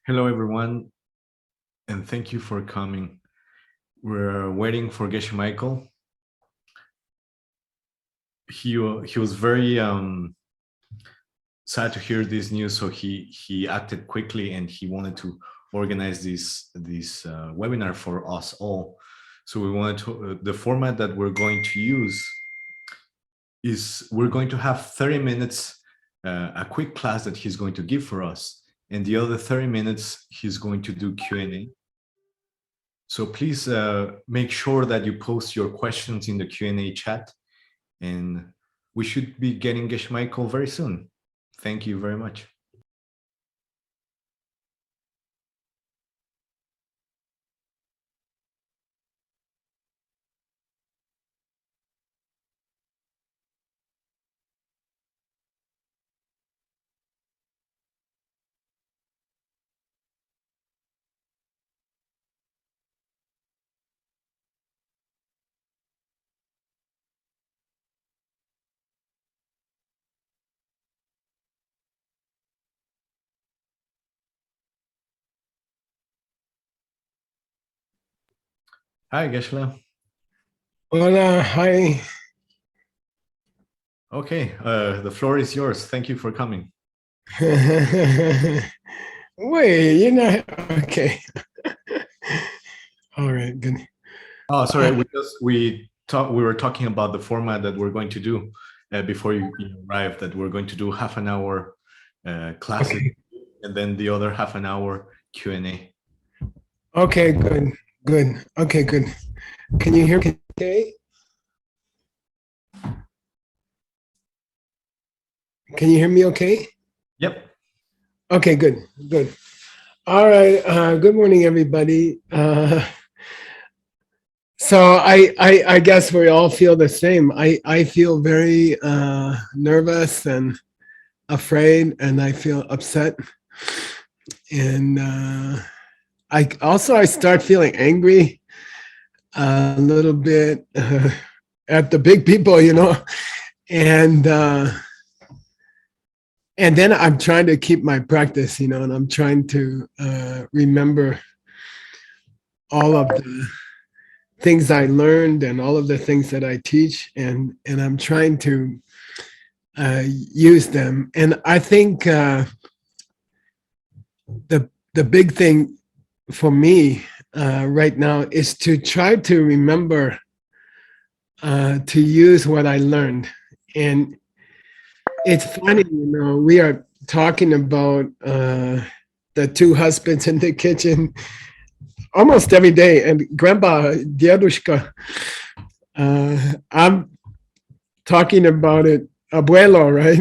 Hello, everyone, and thank you for coming. We're waiting for Geshe Michael. He was very sad to hear this news, so he acted quickly and he wanted to organize this webinar for us all. So we wanted to the format that we're going to use is we're going to have 30 minutes, a quick class that he's going to give for us, and the other 30 minutes he's going to do Q&A. So please make sure that you post your questions in the Q&A chat, and we should be getting Geshe Michael very soon. Thank you very much. Hi, Geshe. Hola, hi. Okay, the floor is yours. Thank you for coming. Wait, you're not okay. All right, good. Oh, sorry. We were talking about the format that we're going to do before you arrived. That we're going to do half an hour classes, Okay. and then the other half an hour Q&A. Okay, good, good. Okay, good. Can you hear me okay? Can you hear me okay? Yep. Okay, good, good. All right, good morning, everybody. So I guess we all feel the same. I feel very nervous and afraid, and I feel upset. And I start feeling angry a little bit at the big people, and and then I'm trying to keep my practice, and I'm trying to remember all of the things I learned and all of the things that I teach, and I'm trying to use them. And I think the big thing for me right now is to try to remember to use what I learned. And it's funny, we are talking about the two husbands in the kitchen almost every day. And Grandpa Diadushka, I'm talking about it, abuelo, right?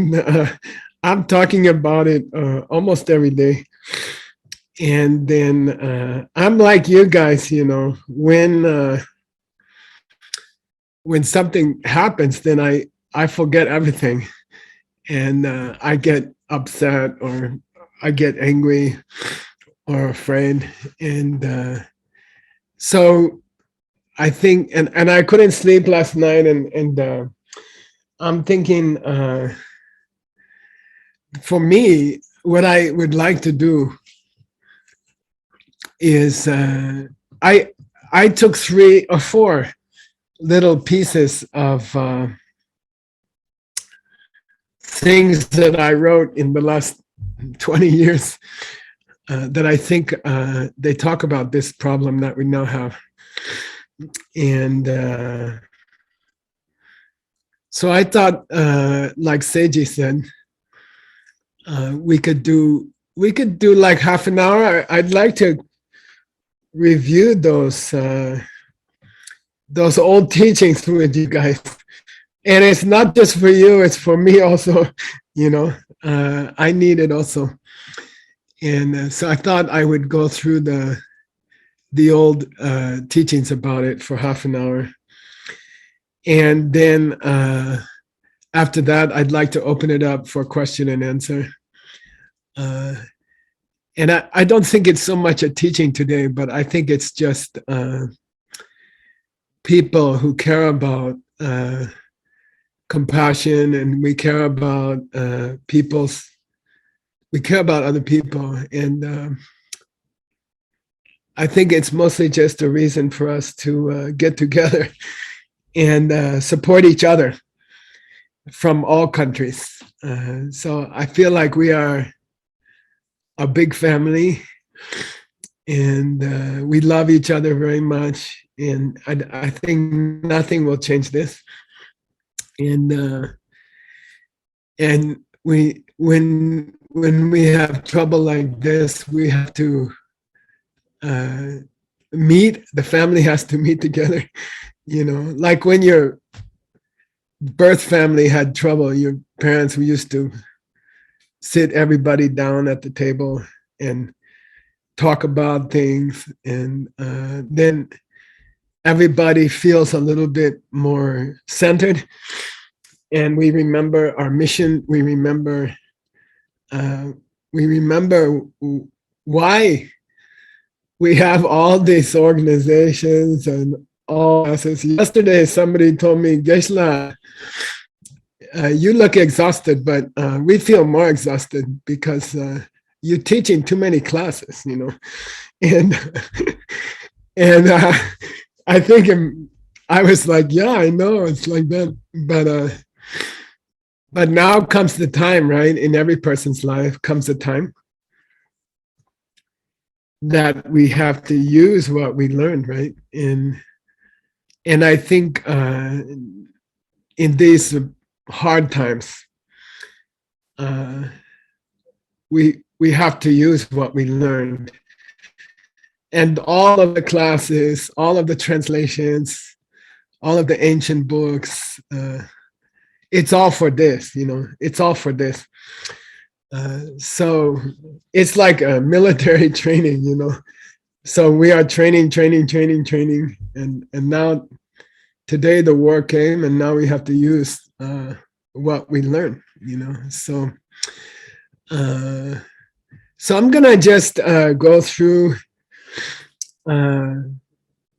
I'm talking about it almost every day. And then I'm like you guys, when something happens, then I forget everything, and I get upset or I get angry or afraid, and so I think, and I couldn't sleep last night, and I'm thinking, for me, what I would like to do is I took 3 or 4 little pieces of things that I wrote in the last 20 years that I think they talk about this problem that we now have. And so I thought, like Seiji said, we could do like half an hour. I'd like to review those old teachings with you guys. And it's not just for you, it's for me also. I need it also. And so I thought I would go through the old teachings about it for half an hour. And then after that, I'd like to open it up for question and answer. And I don't think it's so much a teaching today, but I think it's just people who care about compassion, and we care about we care about other people. And I think it's mostly just a reason for us to get together and support each other from all countries. So I feel like we are a big family, and we love each other very much. And I think nothing will change this. And and when we have trouble like this, we have to uh, meet. The family has to meet together. Like when your birth family had trouble, your parents used to sit everybody down at the table and talk about things, and then everybody feels a little bit more centered, and we remember our mission. We remember why we have all these organizations and all classes. Yesterday, somebody told me, Geshe, you look exhausted, but we feel more exhausted because you're teaching too many classes, and and I think I was like, yeah, I know it's like that, but now comes the time, right? In every person's life comes a time that we have to use what we learned, right? And I think in these hard times, we have to use what we learned, and all of the classes, all of the translations, all of the ancient books. It's all for this, It's all for this. So it's like a military training, So we are training, and now today the war came, and now we have to use what we learned, So so I'm gonna just go through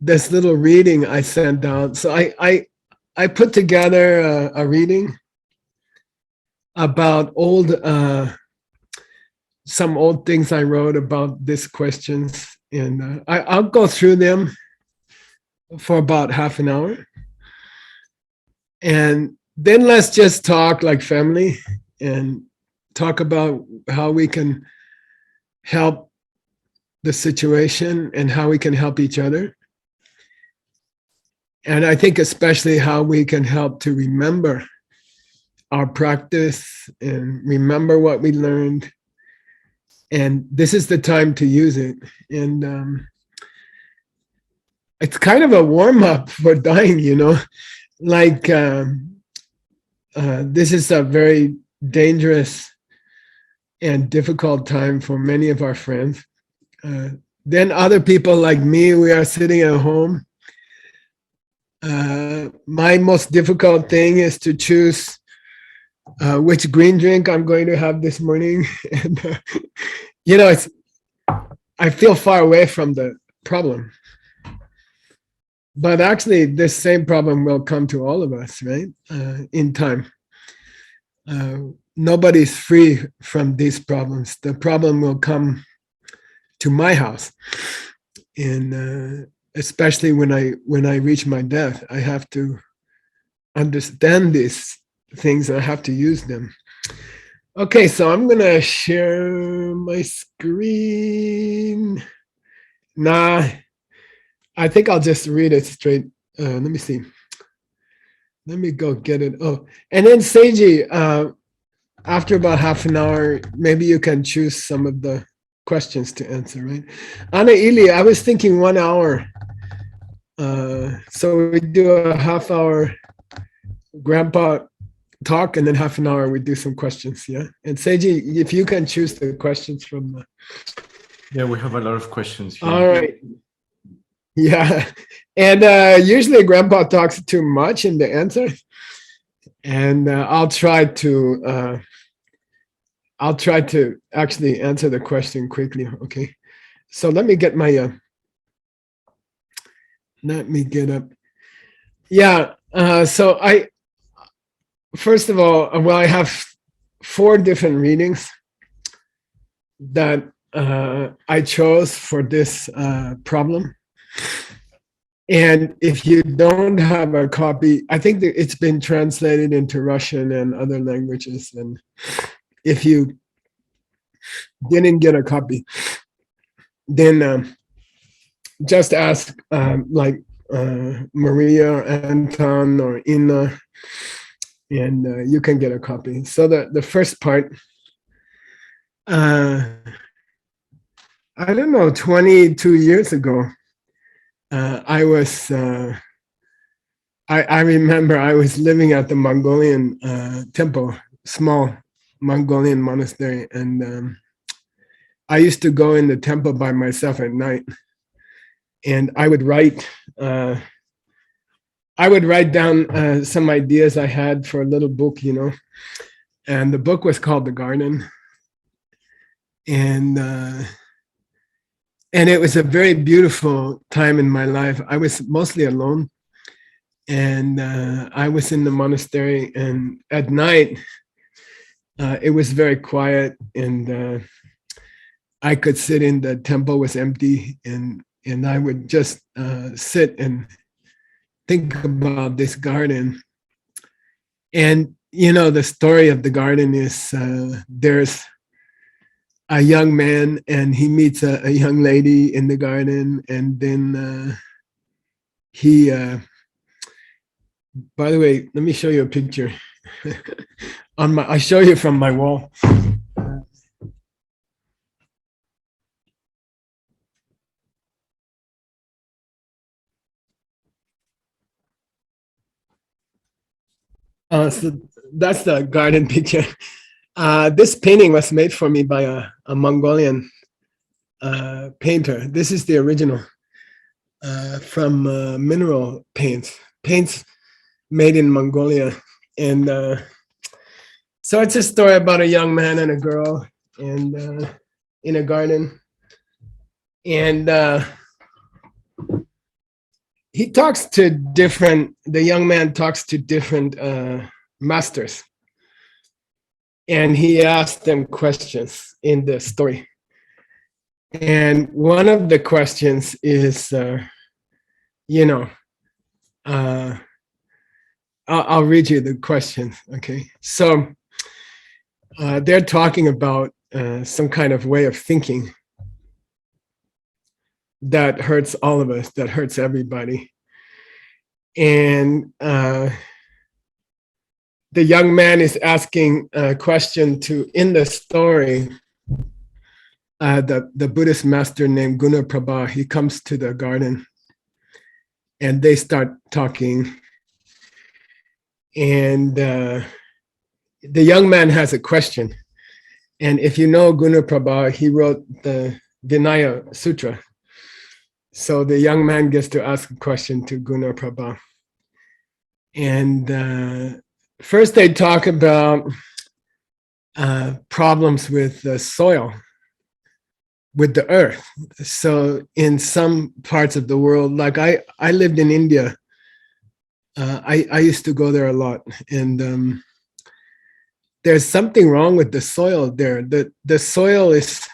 this little reading I sent out. So I put together a reading about some old things I wrote about these questions, and I'll go through them for about half an hour, and then let's just talk like family and talk about how we can help the situation and how we can help each other. And I think especially how we can help to remember our practice and remember what we learned. And this is the time to use it. And it's kind of a warm up for dying, Like this is a very dangerous and difficult time for many of our friends. Then other people like me, we are sitting at home. My most difficult thing is to choose which green drink I'm going to have this morning. And, I feel far away from the problem. But actually, this same problem will come to all of us, right? In time. Nobody's free from these problems. The problem will come to my house. And especially when I reach my death, I have to understand these things. I have to use them. Okay, so I'm gonna share my screen. Nah, I think I'll just read it straight. Let me see. Let me go get it. Oh, and then Seiji, after about half an hour, maybe you can choose some of the questions to answer, right? Anna Ili, I was thinking 1 hour. So we do a half hour grandpa talk, and then half an hour we do some questions, yeah? And Seiji, if you can choose the questions from the... Yeah, we have a lot of questions here. All right. Yeah. And usually grandpa talks too much in the answer. And I'll try to actually answer the question quickly. Okay. So let me get my let me get up. Yeah. So first of all, well, I have 4 different readings that I chose for this problem. And if you don't have a copy, I think that it's been translated into Russian and other languages. And if you didn't get a copy, then just ask Maria or Anton or Inna, and you can get a copy. So the first part, I don't know, 22 years ago, I remember I was living at the Mongolian temple, small Mongolian monastery, and I used to go in the temple by myself at night, and I would write. I would write down some ideas I had for a little book, and the book was called The Garden, and it was a very beautiful time in my life. I was mostly alone, and I was in the monastery, and at night it was very quiet, and I could sit in the temple was empty, and I would just sit and think about this garden. And the story of the garden is there's a young man, and he meets a young lady in the garden, and then he by the way, let me show you a picture. I show you from my wall. So that's the garden picture. This painting was made for me by a Mongolian painter. This is the original from mineral paints made in Mongolia. And so it's a story about a young man and a girl and in a garden. And the young man talks to different masters. And he asked them questions in the story. And one of the questions is, I'll read you the question, okay? So they're talking about some kind of way of thinking that hurts all of us, that hurts everybody. And the young man is asking a question in the story, the Buddhist master named Gunnar Prabha, he comes to the garden and they start talking. And the young man has a question. And if you know Gunnar Prabha, he wrote the Vinaya Sutra. So the young man gets to ask a question to Gunnar Prabha. And first they talk about problems with the soil, with the earth. So in some parts of the world, like I lived in India, I used to go there a lot, and there's something wrong with the soil there. The soil is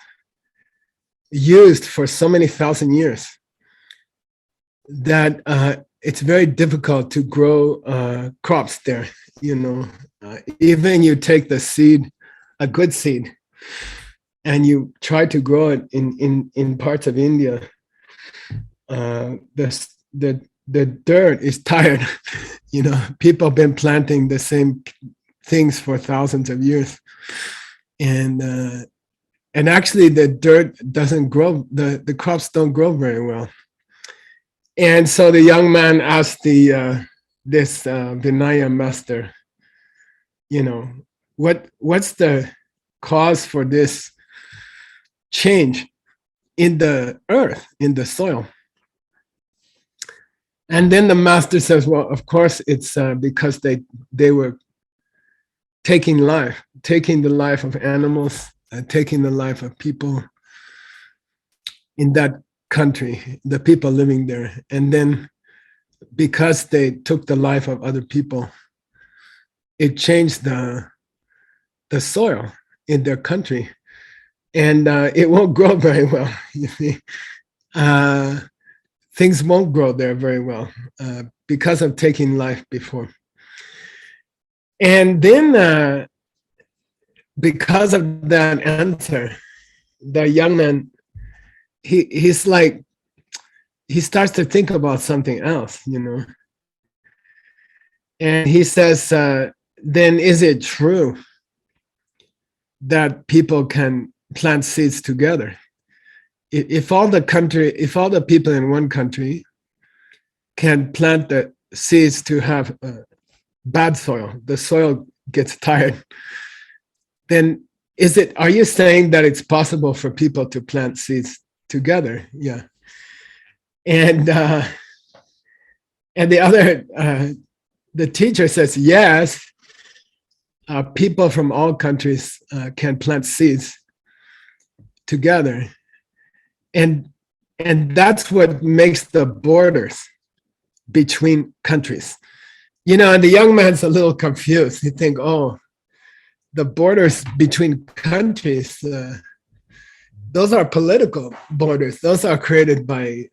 used for so many thousand years that it's very difficult to grow crops there. Even you take the seed, a good seed, and you try to grow it in parts of India, the dirt is tired. People have been planting the same things for thousands of years, and actually the dirt doesn't grow. The crops don't grow very well. And so the young man asked this Vinaya master, what's the cause for this change in the earth, in the soil? And then the master says, well, of course, it's because they were taking the life of animals, taking the life of people in that country, the people living there. And then because they took the life of other people, it changed the soil in their country. and it won't grow very well. You see, uh, things won't grow there very well because of taking life before. And then, because of that answer, the young man, he's like, he starts to think about something else, you know. And he says, then is it true that people can plant seeds together? If all the people in one country can plant the seeds to have bad soil, the soil gets tired, then are you saying that it's possible for people to plant seeds together? Yeah. And the teacher says, yes, people from all countries can plant seeds together. And that's what makes the borders between countries. You know, and the young man's a little confused. He think, oh, the borders between countries, those are political borders. Those are created by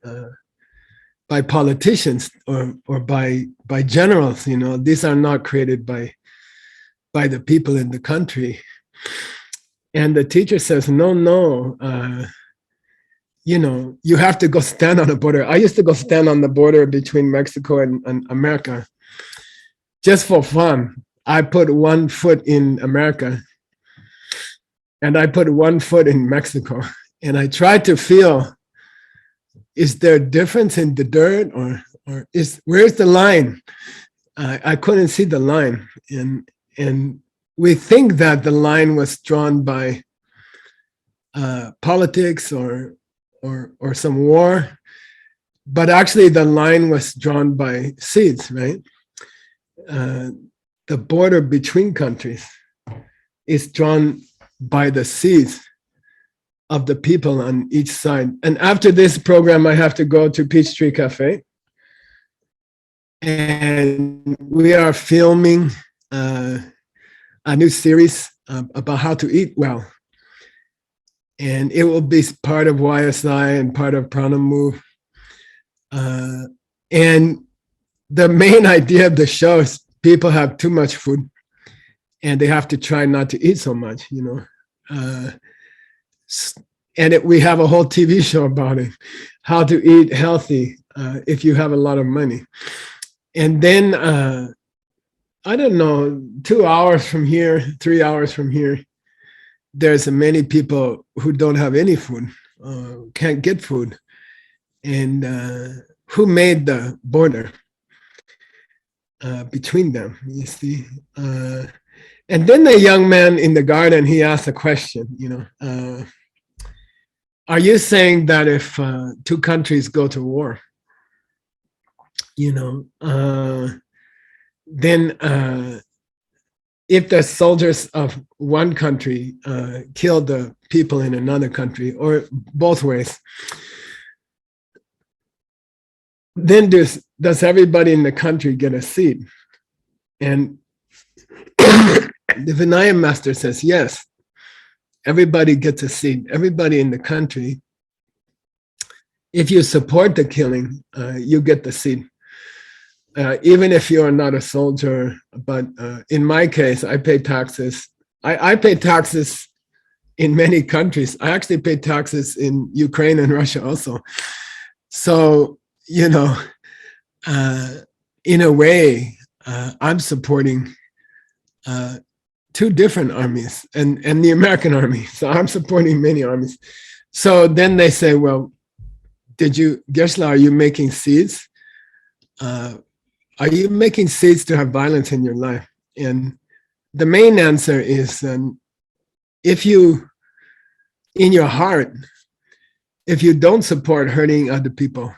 politicians or by generals. You know, these are not created by the people in the country. And the teacher says, no, you know, you have to go stand on the border. I used to go stand on the border between Mexico and America just for fun. I put one foot in America and I put one foot in Mexico. And I tried to feel, is there a difference in the dirt or where's the line? I couldn't see the line. And we think that the line was drawn by politics or some war, but actually the line was drawn by seeds, right? The border between countries is drawn by the seeds of the people on each side. And after this program, I have to go to Peachtree Cafe. And we are filming a new series about how to eat well. And it will be part of YSI and part of Prana Move. And the main idea of the show is people have too much food and they have to try not to eat so much, you know. And we have a whole TV show about it, how to eat healthy if you have a lot of money. And then, I don't know, 2 hours from here, 3 hours from here, there's many people who don't have any food, can't get food. And who made the border between them, you see? And then the young man in the garden, he asked a question, you know, are you saying that if two countries go to war, you know, then if the soldiers of one country kill the people in another country, or both ways, then does everybody in the country get a seat? And the Vinaya master says, yes, everybody gets a seat. Everybody in the country, if you support the killing, you get the seat. Even if you are not a soldier, but in my case, I pay taxes. I pay taxes in many countries. I actually pay taxes in Ukraine and Russia also. So, you know, in a way, I'm supporting two different armies and the American army. So I'm supporting many armies. So then they say, well, Geshe, are you making seeds? Are you making seeds to have violence in your life? And the main answer is, if you, in your heart, if you don't support hurting other people,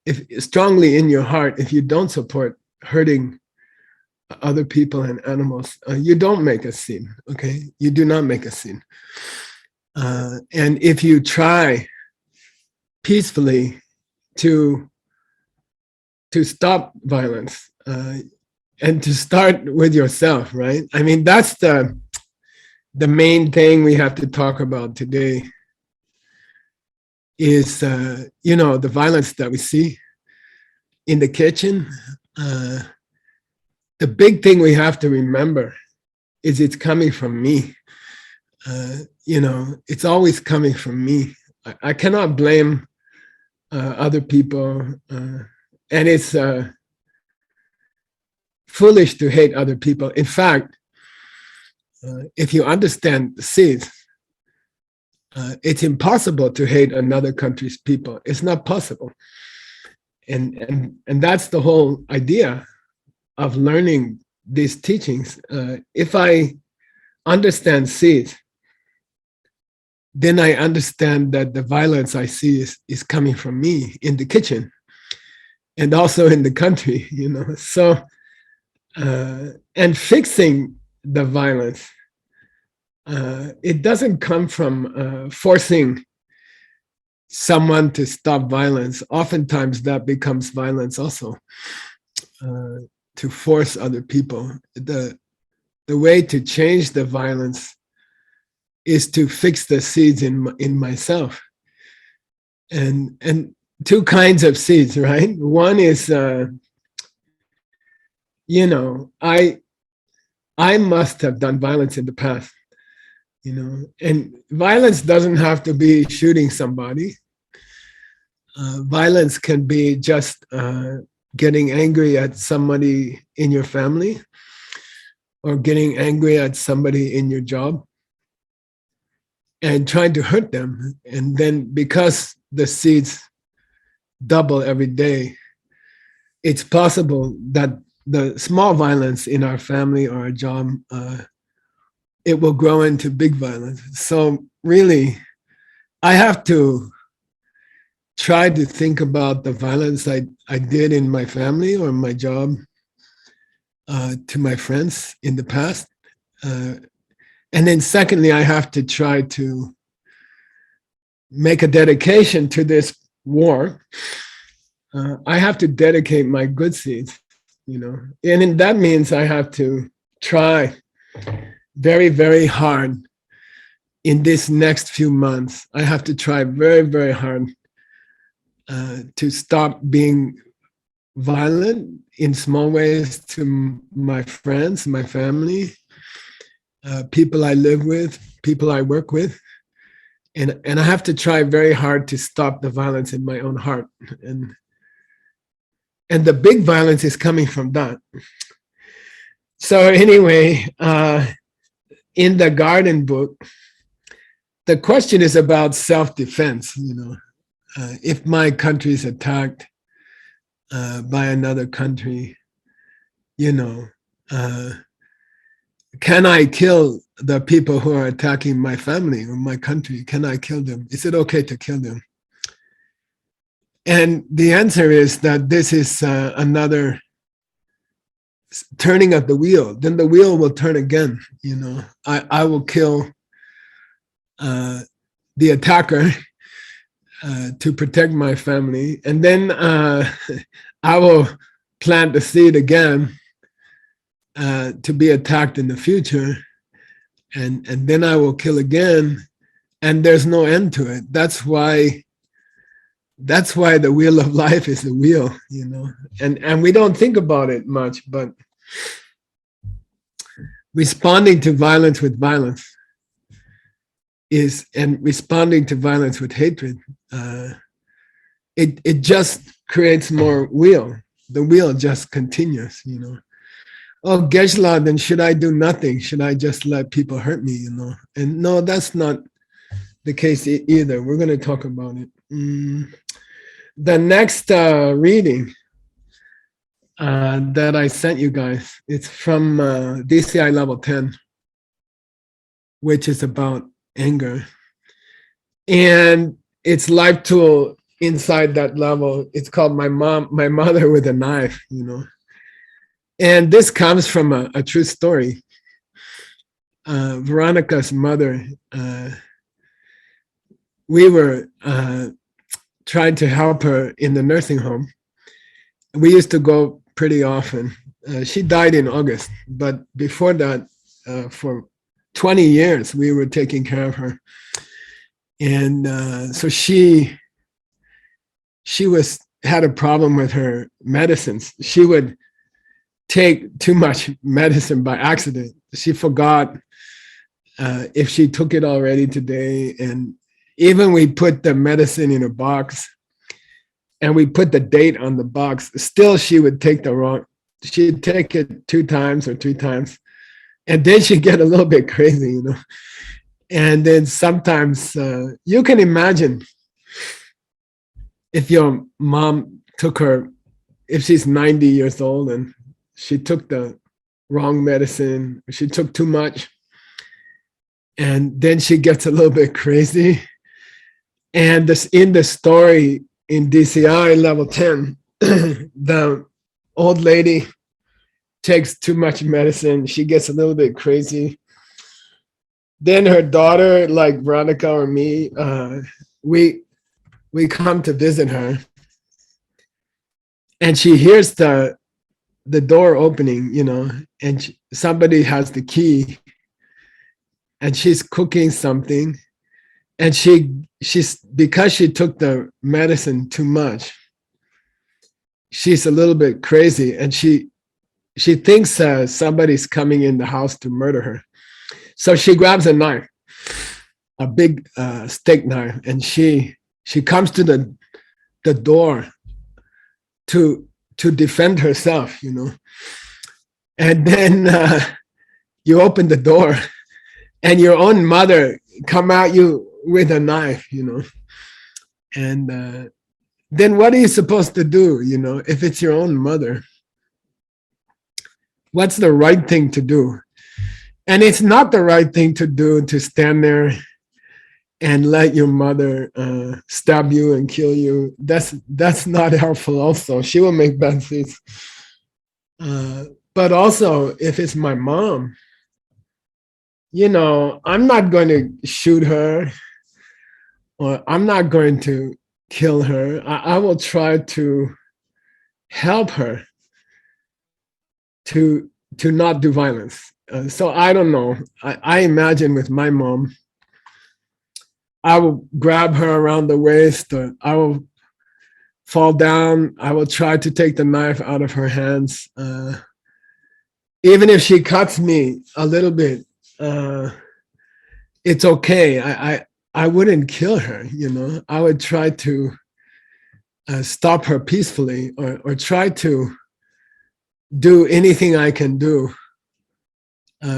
if strongly in your heart, if you don't support hurting other people and animals, you don't make a seed, okay? You do not make a seed. And if you try peacefully to stop violence and to start with yourself, right? I mean, that's the the main thing we have to talk about today is, the violence that we see in the kitchen. The big thing we have to remember is it's coming from me. It's always coming from me. I cannot blame other people, and it's foolish to hate other people. In fact, if you understand the seeds, it's impossible to hate another country's people. It's not possible. And that's the whole idea of learning these teachings. If I understand seeds, then I understand that the violence I see is coming from me in the kitchen and also in the country, So, and fixing the violence, it doesn't come from forcing someone to stop violence. Oftentimes that becomes violence also, to force other people. The way to change the violence is to fix the seeds in myself. And two kinds of seeds, right? One is, I must have done violence in the past, and violence doesn't have to be shooting somebody. Violence can be just getting angry at somebody in your family or getting angry at somebody in your job and trying to hurt them. And then because the seeds double every day, it's possible that the small violence in our family or our job, it will grow into big violence. So really, I have to try to think about the violence I did in my family or my job to my friends in the past. And then secondly, I have to try to make a dedication to this war. I have to dedicate my good seeds, and that means I have to try very, very hard in this next few months. I have to try very, very hard to stop being violent in small ways to my friends, my family, people I live with, people I work with. And I have to try very hard to stop the violence in my own heart. And the big violence is coming from that. So anyway, in the garden book, the question is about self-defense. If my country is attacked by another country, can I kill the people who are attacking my family or my country? Can I kill them? Is it okay to kill them? And the answer is that this is another turning of the wheel. Then the wheel will turn again. I will kill the attacker to protect my family. And then I will plant the seed again to be attacked in the future. And then I will kill again. And there's no end to it. That's why the wheel of life is a wheel, and we don't think about it much, but responding to violence with violence and responding to violence with hatred, it just creates more wheel. The wheel just continues, Oh, Geshe, then should I do nothing? Should I just let people hurt me, And no, that's not the case either. We're going to talk about it. The next reading that I sent you guys, it's from DCI level 10, which is about anger. And it's life tool inside that level. It's called my mother with a knife, And this comes from a true story. Veronica's mother, we were trying to help her in the nursing home. We used to go pretty often. She died in August, but before that, for 20 years we were taking care of her. And so she had a problem with her medicines. She would take too much medicine by accident. She forgot if she took it already today. And even we put the medicine in a box and we put the date on the box, still she would take the wrong, she'd take it 2 times or 3 times. And then she'd get a little bit crazy, you know. And then sometimes you can imagine if your mom took her, if she's 90 years old and she took the wrong medicine, she took too much, and then she gets a little bit crazy. And this, in the story in DCI level 10, the old lady takes too much medicine. She gets a little bit crazy. Then her daughter, like Veronica or me, we come to visit her, and she hears the door opening, you know, and somebody has the key, and she's cooking something, and she's because she took the medicine too much, she's a little bit crazy, and she thinks somebody's coming in the house to murder her. So she grabs a knife, a big steak knife, and she comes to the door to defend herself, you know. And then you open the door, and your own mother come at you with a knife, you know. And then what are you supposed to do, you know, if it's your own mother? What's the right thing to do? And it's not the right thing to do to stand there and let your mother stab you and kill you. That's not helpful also. She will make bad things. But also, if it's my mom, you know, I'm not going to shoot her, or I'm not going to kill her. I will try to help her to not do violence. So I don't know. I imagine with my mom, I will grab her around the waist, or I will fall down. I will try to take the knife out of her hands. Even if she cuts me a little bit, it's okay. I wouldn't kill her, you know. I would try to stop her peacefully, or try to do anything I can do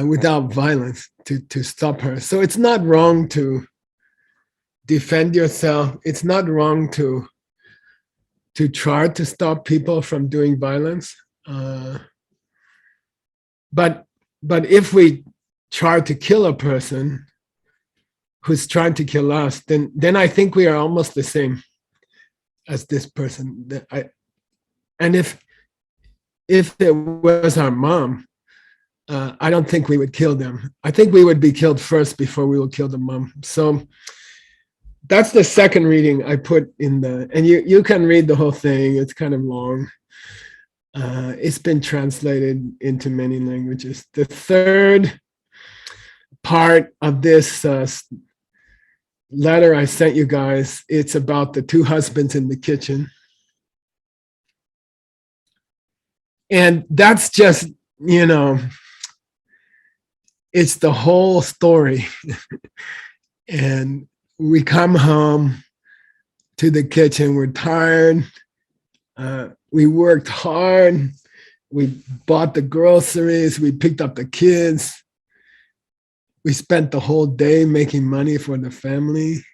without violence to stop her. So it's not wrong to defend yourself. It's not wrong to try to stop people from doing violence. But if we try to kill a person who's trying to kill us, then I think we are almost the same as this person. And if it was our mom, I don't think we would kill them. I think we would be killed first before we would kill the mom. So that's the second reading I put in and you can read the whole thing. It's kind of long. It's been translated into many languages. The third part of this letter I sent you guys, it's about the 2 husbands in the kitchen. And that's just, you know, it's the whole story. And we come home to the kitchen, we're tired. We worked hard. We bought the groceries, we picked up the kids. We spent the whole day making money for the family.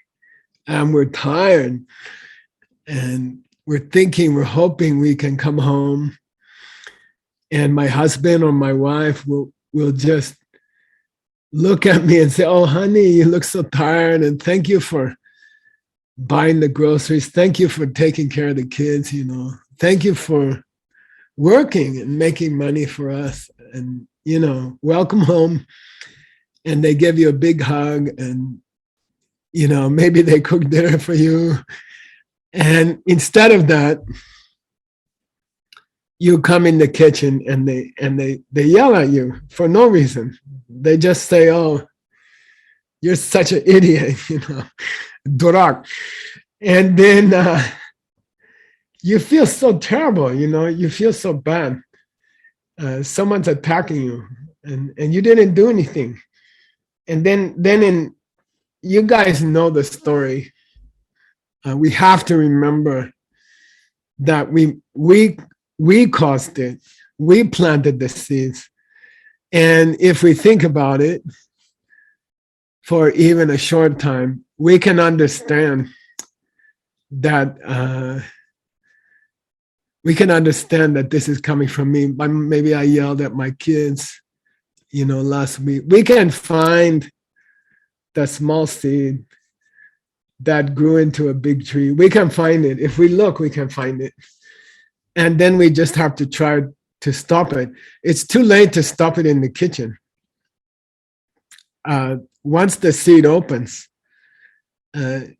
And we're tired. And we're thinking, we're hoping we can come home, and my husband or my wife will just look at me and say, "Oh, honey, you look so tired, and thank you for buying the groceries. Thank you for taking care of the kids, you know. Thank you for working and making money for us. And, you know, welcome home." And they give you a big hug, and, you know, maybe they cook dinner for you. And instead of that, you come in the kitchen and they yell at you for no reason. They just say, "Oh, you're such an idiot, durak. And then you feel so terrible, you feel so bad. Someone's attacking you, and you didn't do anything. And then you guys know the story. We have to remember that we caused it. We planted the seeds. And if we think about it for even a short time, we can understand that this is coming from me. Maybe I yelled at my kids, last week. We can find the small seed that grew into a big tree. We can find it. If we look, we can find it. And then we just have to try to stop it. It's too late to stop it in the kitchen. Once the seed opens,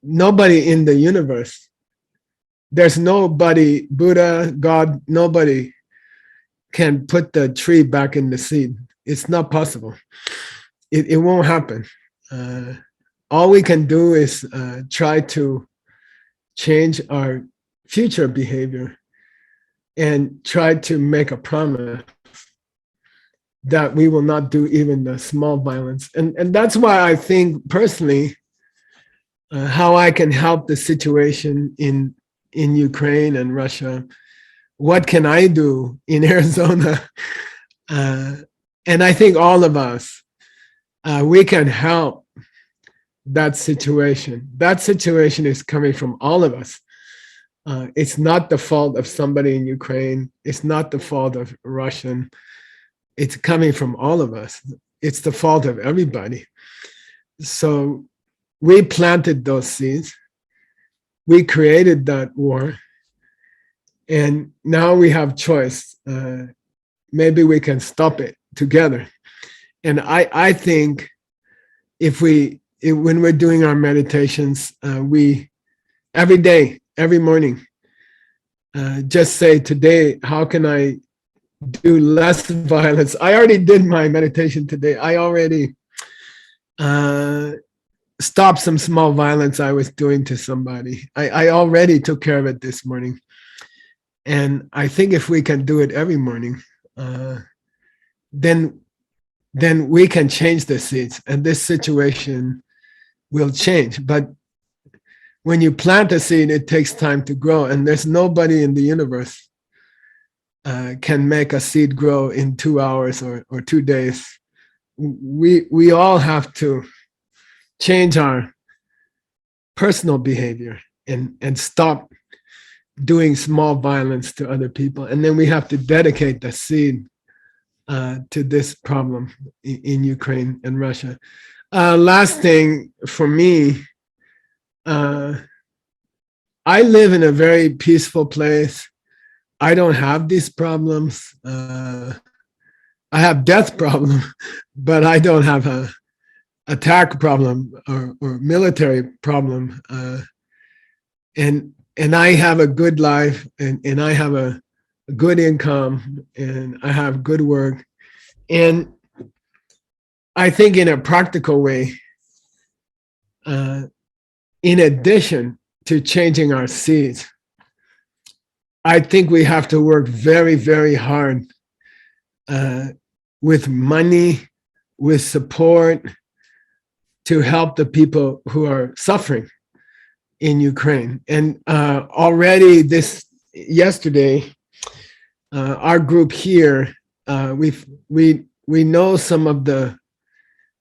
nobody in the universe, there's nobody, Buddha, God, nobody can put the tree back in the seed. It's not possible. It won't happen. All we can do is try to change our future behavior and try to make a promise that we will not do even the small violence. And that's why I think personally, how I can help the situation in Ukraine and Russia. What can I do in Arizona? And I think all of us, we can help that situation. That situation is coming from all of us. It's not the fault of somebody in Ukraine. It's not the fault of Russian. It's coming from all of us. It's the fault of everybody. So we planted those seeds. We created that war. And now we have choice. Maybe we can stop it together. And I think when we're doing our meditations, we every day, every morning, just say, today, how can I do less violence? I already did my meditation today. I already stopped some small violence I was doing to somebody. I already took care of it this morning. And I think if we can do it every morning, then we can change the seeds and this situation will change. But when you plant a seed, it takes time to grow, and there's nobody in the universe can make a seed grow in 2 hours or 2 days. We all have to change our personal behavior and stop doing small violence to other people. And then we have to dedicate the seed to this problem in Ukraine and Russia. Last thing for me, I live in a very peaceful place. I don't have these problems. I have death problem, but I don't have a attack problem or military problem. And I have a good life, and I have a good income, and I have good work. And I think in a practical way, in addition to changing our seeds, I think we have to work very, very hard with money, with support, to help the people who are suffering in Ukraine. And already yesterday, our group here, we know some of the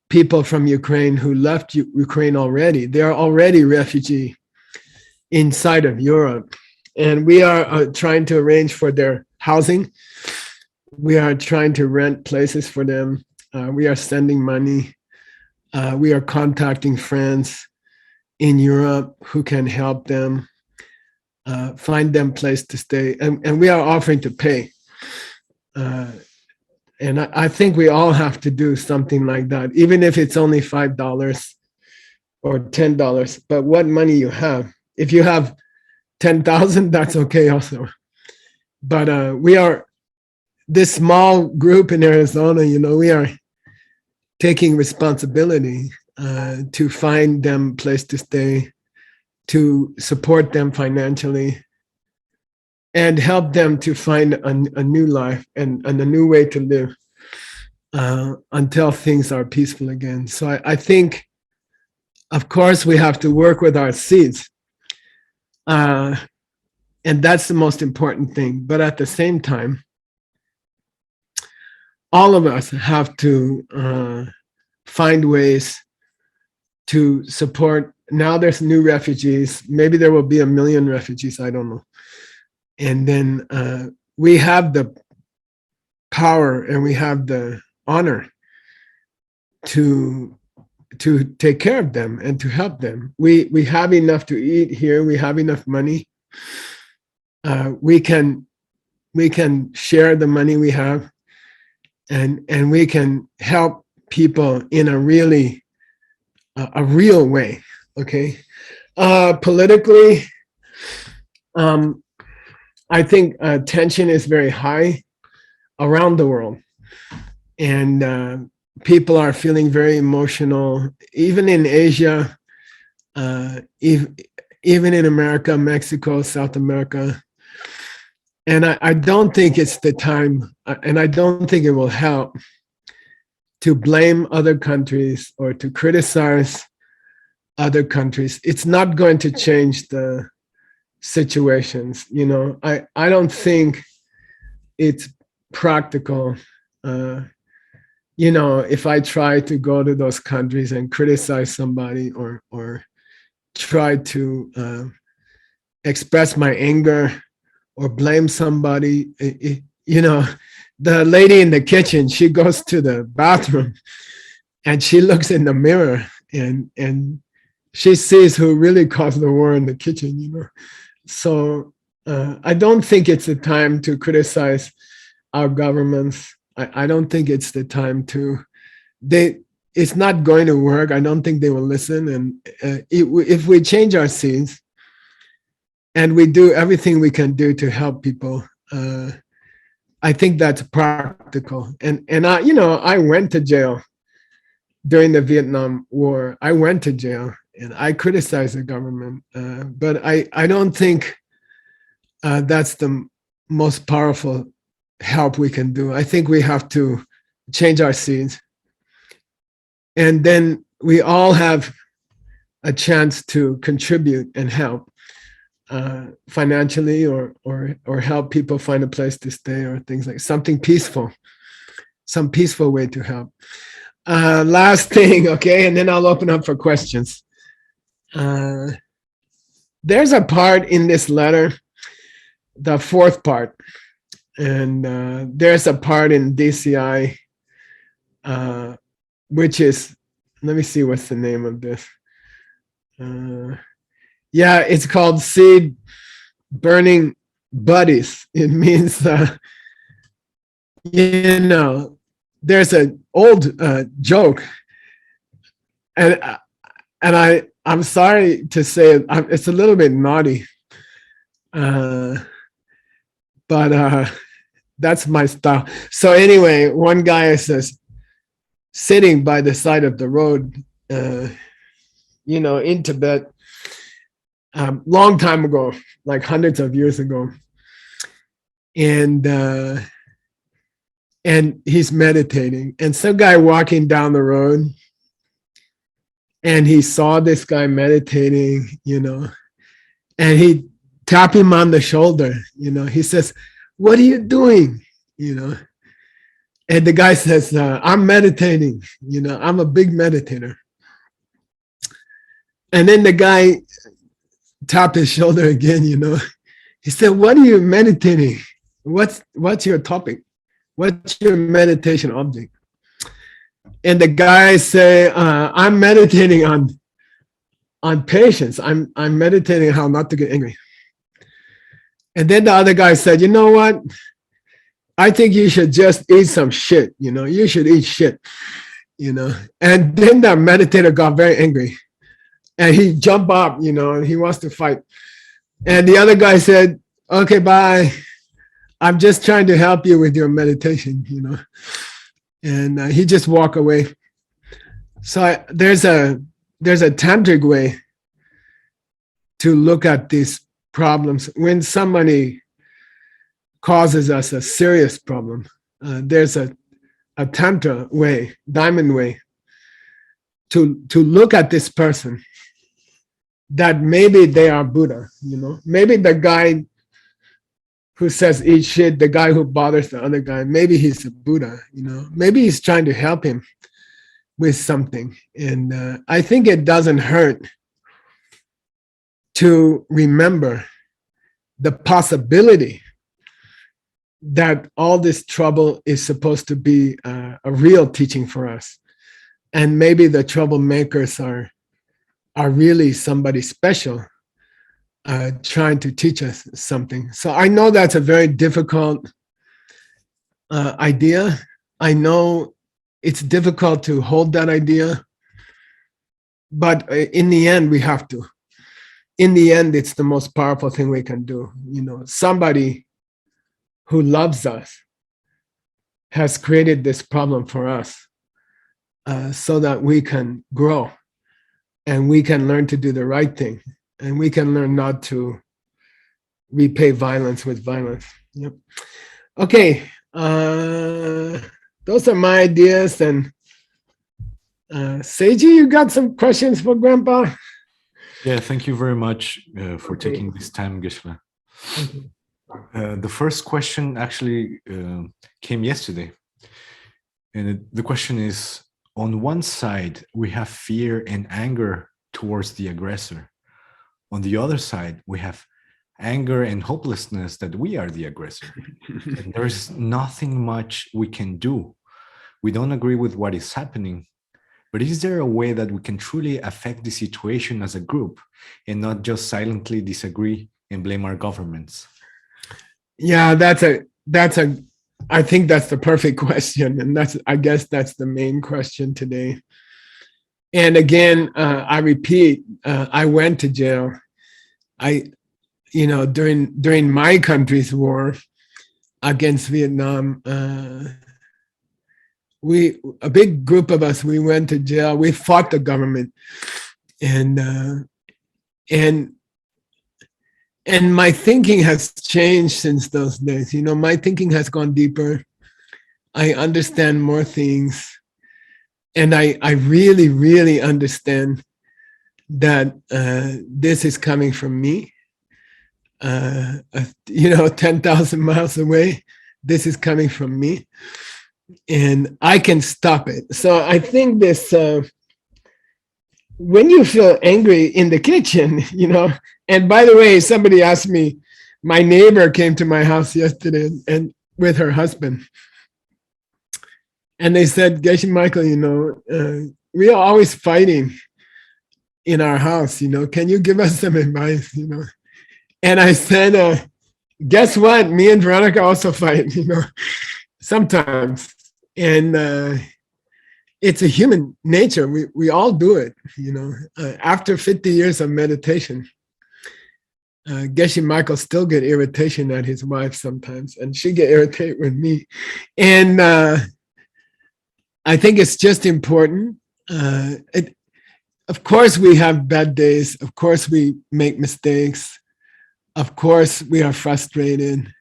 people from Ukraine who left Ukraine already. They are already refugee inside of Europe. And we are trying to arrange for their housing. We are trying to rent places for them. We are sending money. We are contacting friends in Europe who can help them, find them place to stay. And we are offering to pay. And I think we all have to do something like that, even if it's only $5 or $10. But what money you have, if you have 10,000, that's okay also. But we are, this small group in Arizona, we are taking responsibility to find them a place to stay, to support them financially, and help them to find a new life and a new way to live until things are peaceful again. So I think, of course, we have to work with our seeds. And that's the most important thing. But at the same time, all of us have to find ways to support. Now there's new refugees. Maybe there will be 1 million refugees. I don't know. And then we have the power and we have the honor to take care of them and to help them. We have enough to eat here. We have enough money. We can share the money we have, and we can help people in a really a real way. Okay, politically, I think tension is very high around the world, and people are feeling very emotional, even in Asia, even in America, Mexico, South America. And I don't think it's the time, and I don't think it will help to blame other countries or to criticize other countries. It's not going to change the situations. You know, I don't think it's practical. You know, if I try to go to those countries and criticize somebody or try to express my anger or blame somebody, you know, the lady in the kitchen, she goes to the bathroom and she looks in the mirror and she sees who really caused the war in the kitchen, you know. So I don't think it's the time to criticize our governments. I don't think it's the time to, it's not going to work. I don't think they will listen. And if we change our scenes and we do everything we can do to help people, I think that's practical. And I, you know, I went to jail during the Vietnam War. I went to jail and I criticized the government, but I don't think that's the most powerful help we can do. I think we have to change our scenes, and then we all have a chance to contribute and help financially or help people find a place to stay or things like something peaceful, some peaceful way to help. Last thing, okay, and then I'll open up for questions. There's a part in this letter, the fourth part, and there's a part in DCI, which is, let me see what's the name of this. Yeah, it's called Seed Burning Buddies. It means, you know, there's an old joke, and I'm sorry to say it, it's a little bit naughty, but that's my style. So anyway, one guy says, sitting by the side of the road, you know, in Tibet, long time ago, like hundreds of years ago, and he's meditating, and some guy walking down the road, and he saw this guy meditating, you know, and he tapped him on the shoulder, you know. He says, "What are you doing?" You know, and the guy says, "I'm meditating, you know, I'm a big meditator." And then the guy tapped his shoulder again, you know. He said, "What are you meditating? What's your topic? What's your meditation object?" And the guy say, "I'm meditating on patience. I'm meditating how not to get angry." And then the other guy said, "You know what? I think you should just eat some shit, you know, you should eat shit, you know." And then the meditator got very angry and he jumped up, you know, and he wants to fight. And the other guy said, "Okay, bye. I'm just trying to help you with your meditation, you know." And he just walked away. So there's a tantric way to look at these problems. When somebody causes us a serious problem, there's a tantra way, diamond way, to look at this person, that maybe they are Buddha, maybe the guy who says eat shit, the guy who bothers the other guy, maybe he's a Buddha, maybe he's trying to help him with something. And I think it doesn't hurt to remember the possibility that all this trouble is supposed to be a real teaching for us. And maybe the troublemakers are really somebody special trying to teach us something. So I know that's a very difficult idea. I know it's difficult to hold that idea, but in the end, we have to. In the end, it's the most powerful thing we can do. Somebody who loves us has created this problem for us so that we can grow and we can learn to do the right thing, and we can learn not to repay violence with violence. Yep. Okay, those are my ideas. And Seiji, you got some questions for Grandpa? Yeah, thank you very much for taking this time, Geshe. The first question actually came yesterday. And the question is, on one side, we have fear and anger towards the aggressor. On the other side, we have anger and hopelessness that we are the aggressor. And there's nothing much we can do. We don't agree with what is happening. But is there a way that we can truly affect the situation as a group and not just silently disagree and blame our governments? Yeah, I think that's the perfect question. And I guess that's the main question today. And again, I repeat, I went to jail. During my country's war against Vietnam, a big group of us, we went to jail. We fought the government, and my thinking has changed since those days. My thinking has gone deeper. I understand more things, and I really, really understand that this is coming from me. 10,000 miles away, this is coming from me, and I can stop it. So I think this, when you feel angry in the kitchen, and by the way, somebody asked me, my neighbor came to my house yesterday and with her husband, and they said, Geshe Michael, we are always fighting in our house, can you give us some advice, And I said, guess what? Me and Veronica also fight, sometimes. And it's a human nature. We all do it, After 50 years of meditation, Geshe Michael still get irritation at his wife sometimes, and she get irritated with me. And I think it's just important. Of course, we have bad days. Of course, we make mistakes. Of course, we are frustrated.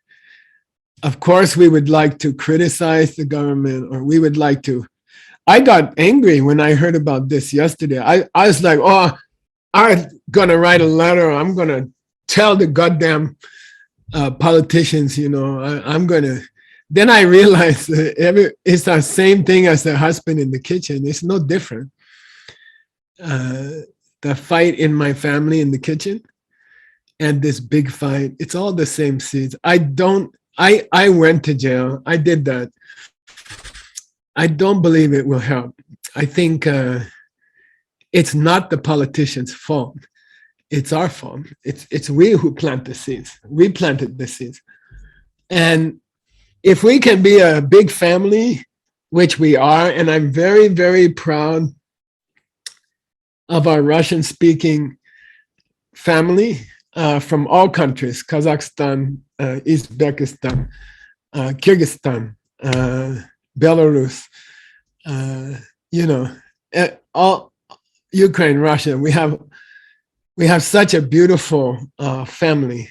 Of course, we would like to criticize the government, or we would like to. I got angry when I heard about this yesterday. I was like, oh, I'm going to write a letter. I'm going to tell the goddamn politicians, I'm going to. Then I realized it's the same thing as the husband in the kitchen. It's no different. The fight in my family in the kitchen and this big fight, it's all the same seeds. I went to jail. I did that. I don't believe it will help. I think it's not the politicians' fault. It's our fault. It's we who plant the seeds. We planted the seeds. And if we can be a big family, which we are, and I'm very, very proud of our Russian-speaking family from all countries, Kazakhstan, Uzbekistan, Kyrgyzstan, Belarus, all Ukraine, Russia, we have such a beautiful family,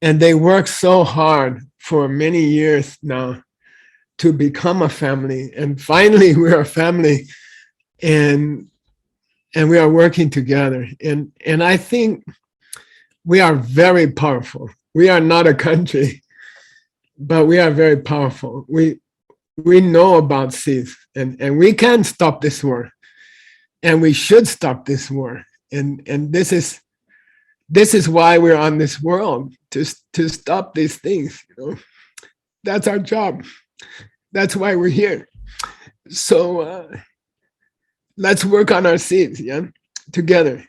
and they work so hard for many years now to become a family, and finally we're a family, and we are working together, and I think we are very powerful. We are not a country, but we are very powerful. We know about seeds, and we can stop this war, and we should stop this war, and this is why we're on this world, to stop these things. That's our job. That's why we're here. So let's work on our seeds, yeah, together.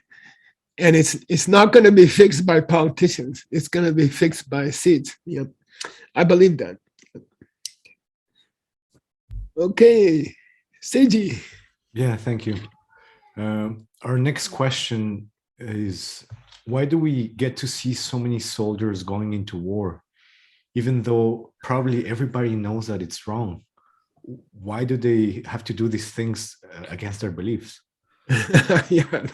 And it's not going to be fixed by politicians. It's going to be fixed by seeds. Yeah, I believe that. Okay, Seiji. Yeah, thank you. Our next question is, why do we get to see so many soldiers going into war, even though probably everybody knows that it's wrong? Why do they have to do these things against their beliefs? Yeah,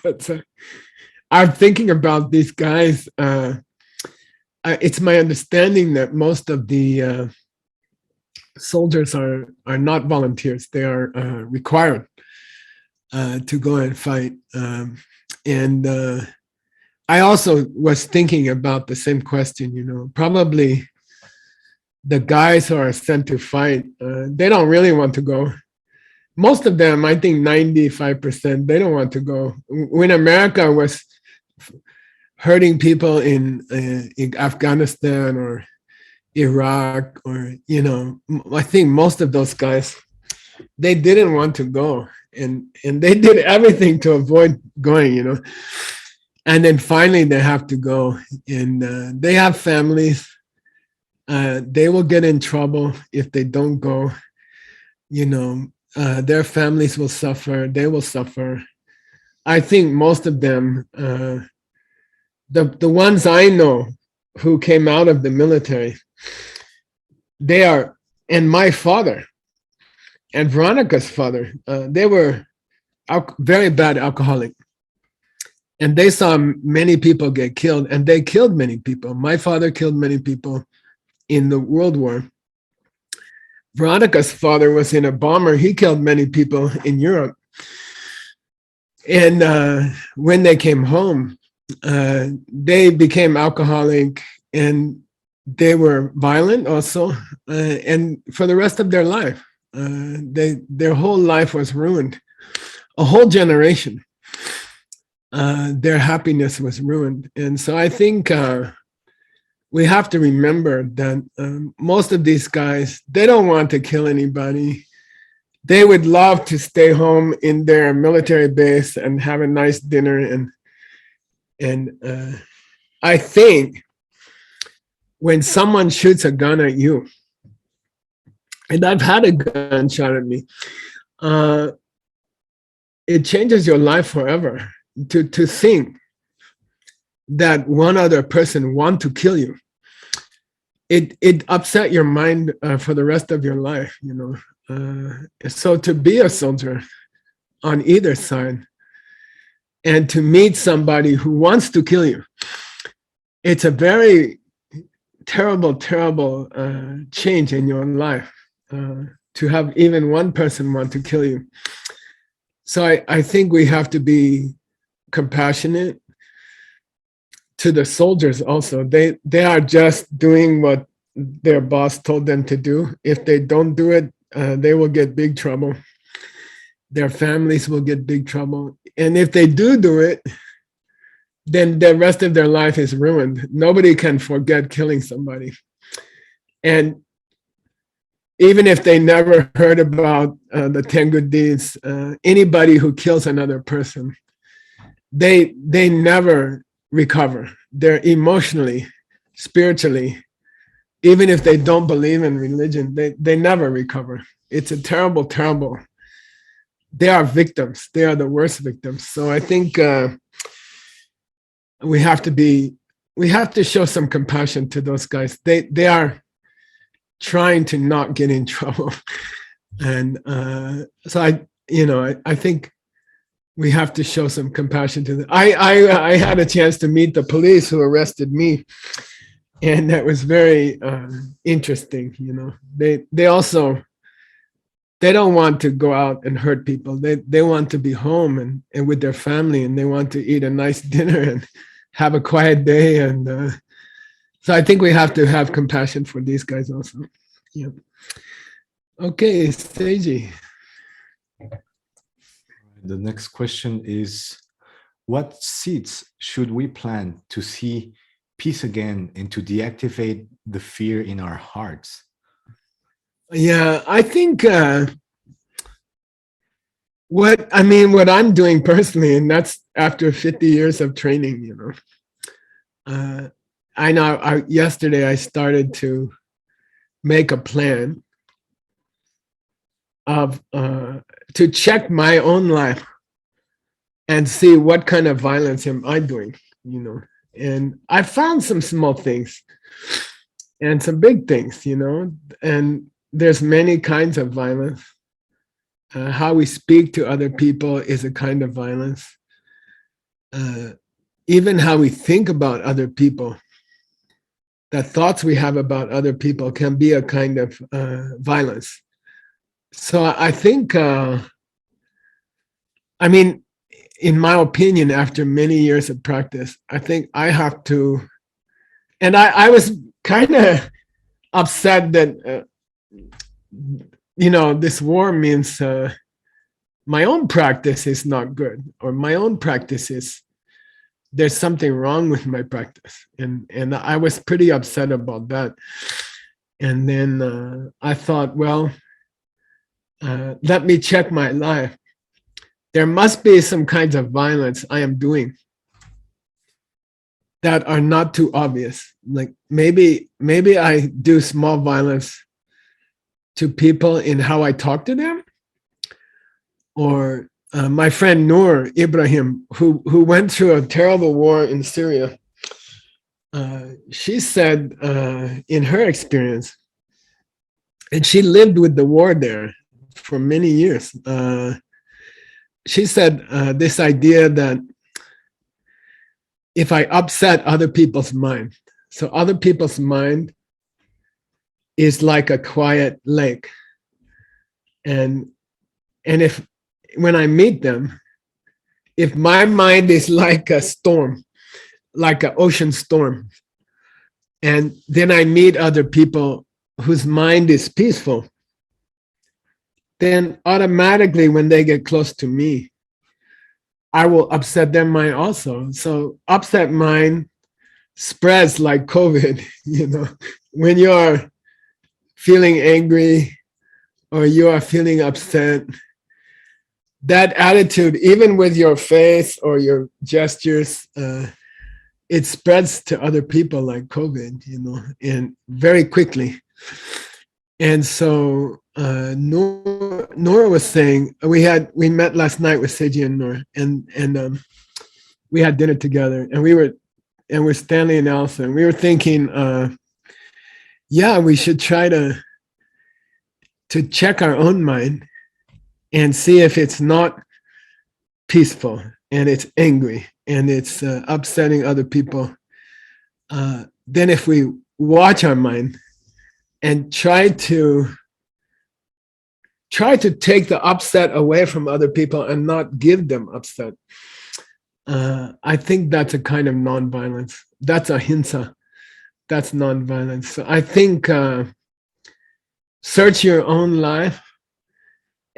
I'm thinking about these guys. It's my understanding that most of the soldiers are not volunteers. They are required to go and fight. And I also was thinking about the same question. Probably the guys who are sent to fight, they don't really want to go. Most of them, I think 95%, they don't want to go. When America was hurting people in Afghanistan or Iraq, or I think most of those guys, they didn't want to go, and they did everything to avoid going. And then finally they have to go, and they have families. They will get in trouble if they don't go. Their families will suffer. They will suffer. I think most of them, the ones I know who came out of the military, they are, and my father and Veronica's father, they were very bad alcoholic, and they saw many people get killed, and they killed many people. My father killed many people in the World War. Veronica's father was in a bomber. He killed many people in Europe. And when they came home, they became alcoholic, and they were violent also. And for the rest of their life, their whole life was ruined. A whole generation, their happiness was ruined. And so I think we have to remember that most of these guys, they don't want to kill anybody. They would love to stay home in their military base and have a nice dinner. And I think when someone shoots a gun at you, and I've had a gun shot at me, it changes your life forever to think that one other person want to kill you. It upset your mind for the rest of your life. So to be a soldier on either side and to meet somebody who wants to kill you, it's a very terrible, terrible change in your life, to have even one person want to kill you. So I think we have to be compassionate to the soldiers also. They are just doing what their boss told them to do. If they don't do it, they will get big trouble. Their families will get big trouble. And if they do it, then the rest of their life is ruined. Nobody can forget killing somebody. And even if they never heard about the 10 good deeds, anybody who kills another person, they never recover. They're emotionally, spiritually, even if they don't believe in religion, they never recover. It's a terrible, terrible. They are victims. They are the worst victims. So I think we have to show some compassion to those guys. They are trying to not get in trouble. And so I think we have to show some compassion to them. I had a chance to meet the police who arrested me, and that was very interesting. You know, they also they don't want to go out and hurt people. They want to be home and with their family, and they want to eat a nice dinner and have a quiet day. And so I think we have to have compassion for these guys also. Yeah. Okay, Seiji. The next question is, what seeds should we plant to see peace again and to deactivate the fear in our hearts? Yeah, I think what I'm doing personally, and that's after 50 years of training, you know. I know yesterday I started to make a plan of to check my own life and see what kind of violence am I doing, you know. And I found some small things and some big things, you know, and there's many kinds of violence. How we speak to other people is a kind of violence. Even how we think about other people, the thoughts we have about other people can be a kind of violence. So I think, in my opinion, after many years of practice, I think I have to, and I was kind of upset that, you know, this war means my own practice is not good, or my own practice is, there's something wrong with my practice. And I was pretty upset about that. And then I thought, well, let me check my life. There must be some kinds of violence I am doing that are not too obvious. Like maybe I do small violence to people in how I talk to them. Or my friend Noor Ibrahim, who went through a terrible war in Syria, she said in her experience, and she lived with the war there for many years, she said this idea that if I upset other people's mind, so other people's mind is like a quiet lake, and if when I meet them, if my mind is like a storm, like an ocean storm, and then I meet other people whose mind is peaceful, then automatically when they get close to me, I will upset their mind also. So upset mind spreads like COVID, you know. When you're feeling angry or you are feeling upset, that attitude, even with your face or your gestures, it spreads to other people like COVID, you know, and very quickly. And so Nora was saying, we met last night with Seiji and Nora, and we had dinner together, and we're Stanley and Elsa, and we were thinking, yeah, we should try to check our own mind and see if it's not peaceful and it's angry and it's upsetting other people. Then if we watch our mind and try to take the upset away from other people and not give them upset, I think that's a kind of nonviolence. That's ahimsa. That's nonviolence. So I think search your own life.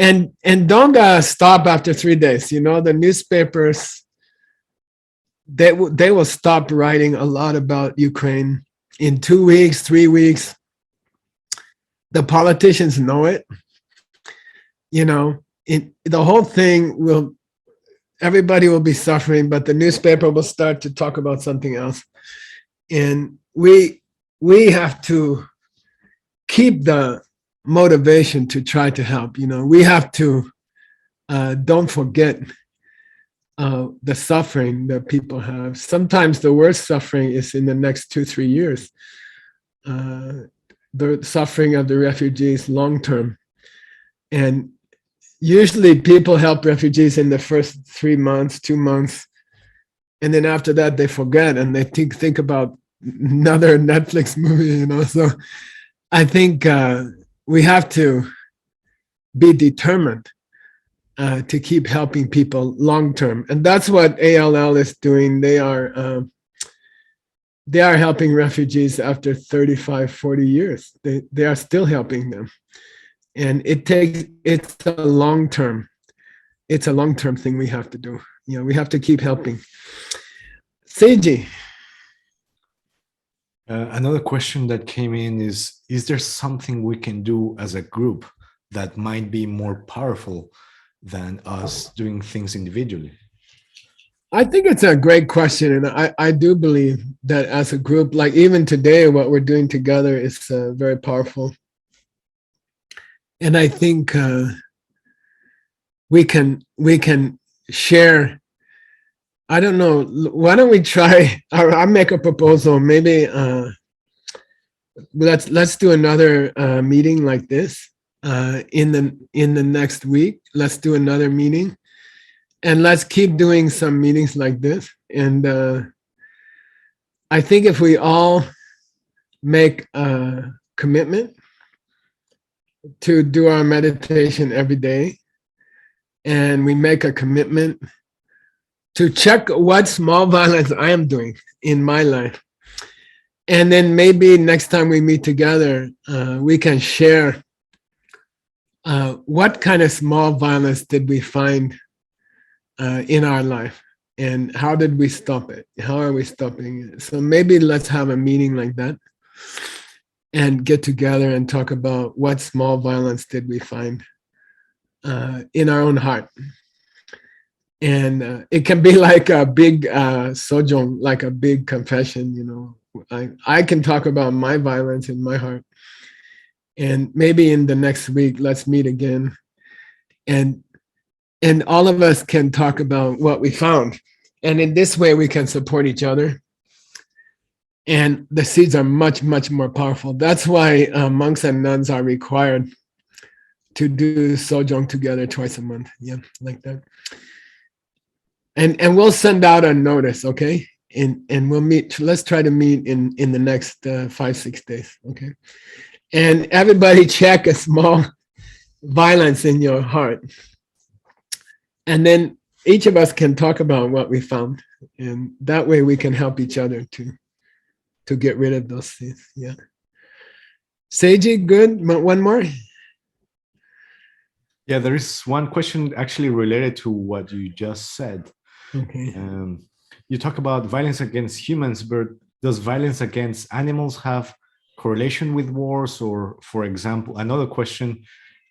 And don't stop after 3 days. You know, the newspapers, they will stop writing a lot about Ukraine in 2 weeks, 3 weeks. The politicians know it. You know, the whole thing will, everybody will be suffering, but the newspaper will start to talk about something else. And we have to keep the motivation to try to help. You know, we have to don't forget the suffering that people have. Sometimes the worst suffering is in the next 2-3 years. The suffering of the refugees long term, and usually people help refugees in the first 3 months, 2 months, and then after that they forget and they think about another Netflix movie, you know. So I think we have to be determined to keep helping people long term, and that's what ALL is doing. They are helping refugees after 35, 40 years. They are still helping them, and it's a long term thing we have to do. You know, we have to keep helping. Seiji. Another question that came in is there something we can do as a group that might be more powerful than us doing things individually? I think it's a great question. And I do believe that as a group, like even today, what we're doing together is very powerful. And I think we can share. I don't know. Why don't we try? I'll make a proposal. Maybe let's do another meeting like this in the next week. Let's do another meeting, and let's keep doing some meetings like this. And I think if we all make a commitment to do our meditation every day, and we make a commitment to check what small violence I am doing in my life. And then maybe next time we meet together, we can share what kind of small violence did we find in our life, and how did we stop it? How are we stopping it? So maybe let's have a meeting like that and get together and talk about what small violence did we find in our own heart. And it can be like a big sojong, like a big confession, you know. I can talk about my violence in my heart. And maybe in the next week, let's meet again. And all of us can talk about what we found. And in this way, we can support each other. And the seeds are much, much more powerful. That's why monks and nuns are required to do sojong together twice a month. Yeah, like that. And we'll send out a notice, okay? And we'll meet. Let's try to meet in the next 5-6 days, okay? And everybody check a small violence in your heart. And then each of us can talk about what we found. And that way we can help each other to get rid of those things. Yeah. Seiji, good. One more? Yeah, there is one question actually related to what you just said. Okay. You talk about violence against humans, but does violence against animals have correlation with wars? Or, for example, another question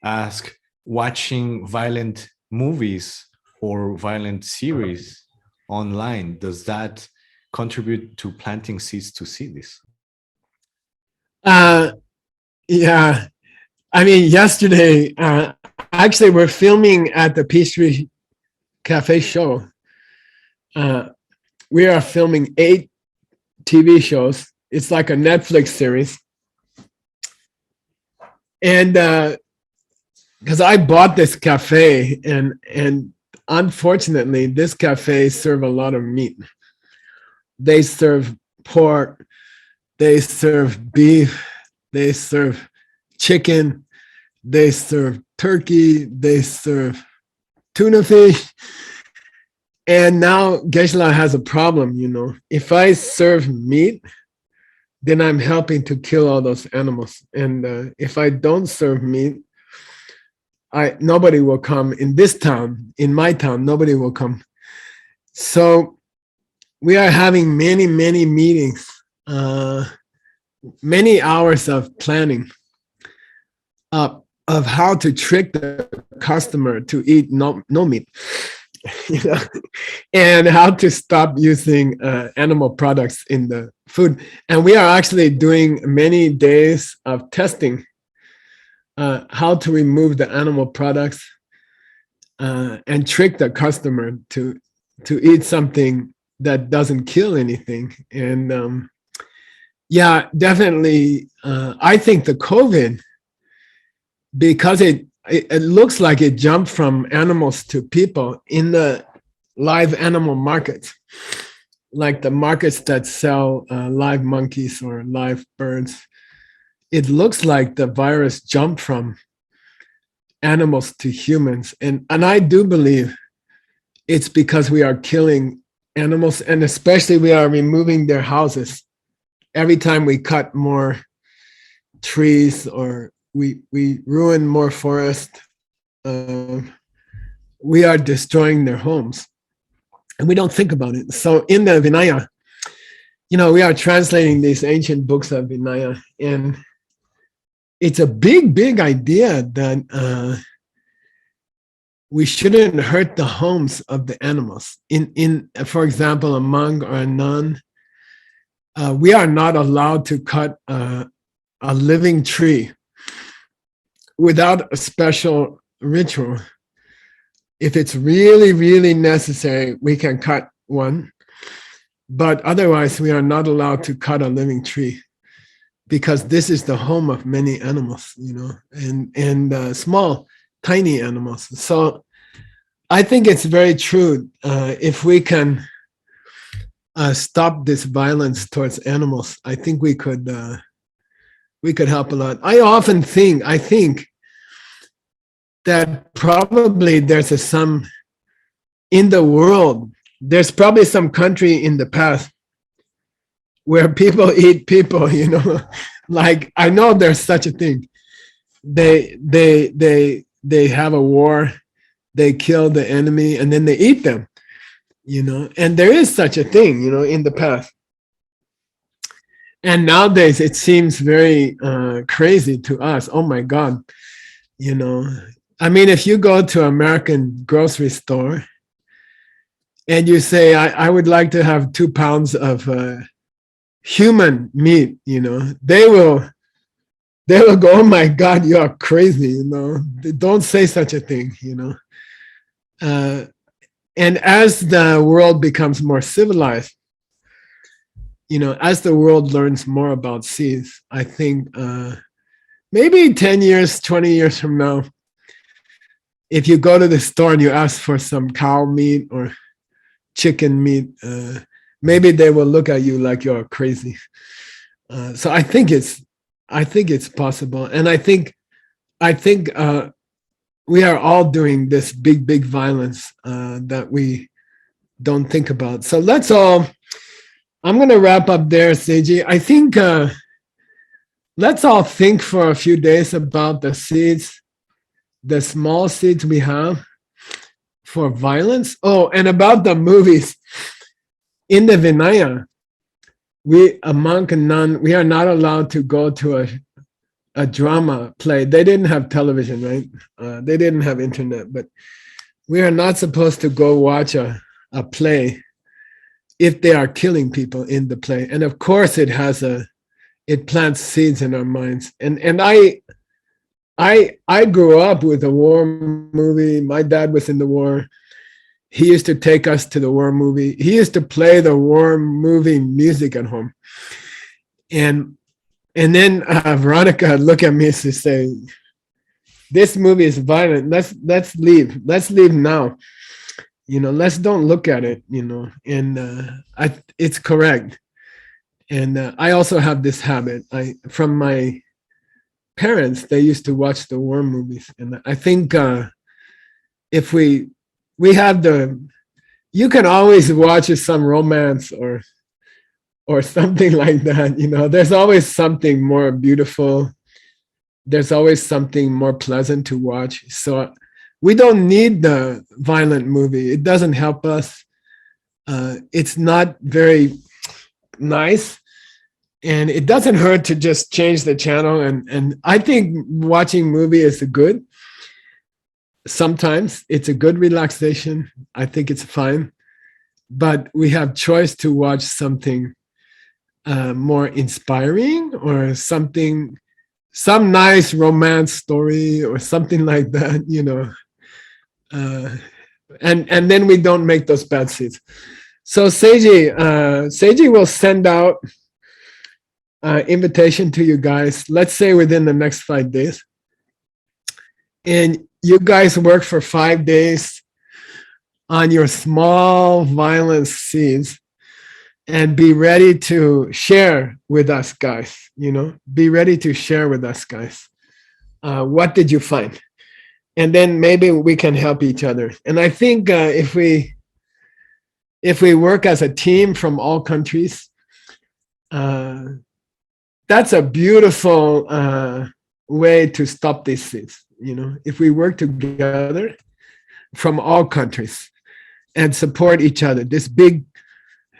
asked, watching violent movies or violent series online, does that contribute to planting seeds to see this? Yeah. I mean, yesterday, actually, we're filming at the Peachtree Cafe show. We are filming 8 TV shows. It's like a Netflix series. And because I bought this cafe, and unfortunately, this cafe serve a lot of meat. They serve pork, they serve beef, they serve chicken, they serve turkey, they serve tuna fish. And now Geshe has a problem, you know. If I serve meat, then I'm helping to kill all those animals. And if I don't serve meat, nobody will come in this town, in my town, nobody will come. So we are having many, many meetings, many hours of planning of how to trick the customer to eat no meat. You know, and how to stop using animal products in the food. And we are actually doing many days of testing how to remove the animal products and trick the customer to eat something that doesn't kill anything. And yeah, definitely, I think the COVID, because it it looks like it jumped from animals to people in the live animal markets, like the markets that sell live monkeys or live birds. It looks like the virus jumped from animals to humans. And I do believe it's because we are killing animals, and especially we are removing their houses. Every time we cut more trees or we ruin more forest, we are destroying their homes. And we don't think about it. So in the Vinaya, we are translating these ancient books of Vinaya, and it's a big idea that we shouldn't hurt the homes of the animals. For example, a monk or a nun, we are not allowed to cut a living tree without a special ritual. If it's really necessary, we can cut one, but otherwise we are not allowed to cut a living tree, because this is the home of many animals, and small, tiny animals. So I think it's very true. If we can stop this violence towards animals, I think we could help a lot. I think that probably there's in the world, there's probably some country in the past where people eat people, like I know there's such a thing. They have a war, they kill the enemy, and then they eat them, and there is such a thing, in the past. And nowadays it seems very crazy to us. Oh my God, I mean, if you go to American grocery store and you say, I would like to have 2 pounds of human meat, they will go, oh my God, you are crazy, don't say such a thing, and as the world becomes more civilized, as the world learns more about seeds, I think maybe 10 years, 20 years from now, if you go to the store and you ask for some cow meat or chicken meat, maybe they will look at you like you're crazy. So I think it's possible, and I think we are all doing this big violence that we don't think about. So I'm going to wrap up there, Seiji. I think let's all think for a few days about the seeds, the small seeds we have for violence. Oh, and about the movies. In the Vinaya, a monk and nun, we are not allowed to go to a drama play. They didn't have television, right? They didn't have internet, but we are not supposed to go watch a play if they are killing people in the play. And of course it plants seeds in our minds. And I grew up with a war movie. My dad was in the war. He used to take us to the war movie. He used to play the war movie music at home. And then Veronica would look at me and say, this movie is violent. Let's leave. Let's leave now. Let's don't look at it, and it's correct. And I also have this habit. From my parents, they used to watch the war movies. And I think if we have you can always watch some romance or something like that. There's always something more beautiful. There's always something more pleasant to watch. So we don't need the violent movie. It doesn't help us. It's not very nice. And it doesn't hurt to just change the channel. And I think watching movie is good. Sometimes it's a good relaxation. I think it's fine. But we have choice to watch something more inspiring, or some nice romance story or something like that, and then we don't make those bad seeds. So Seiji will send out invitation to you guys, let's say within the next 5 days. and you guys work for 5 days on your small violence seeds and be ready to share with us guys, be ready to share with us guys. What did you find? And then maybe we can help each other. And I think if we work as a team from all countries, that's a beautiful way to stop these things. If we work together from all countries and support each other, this big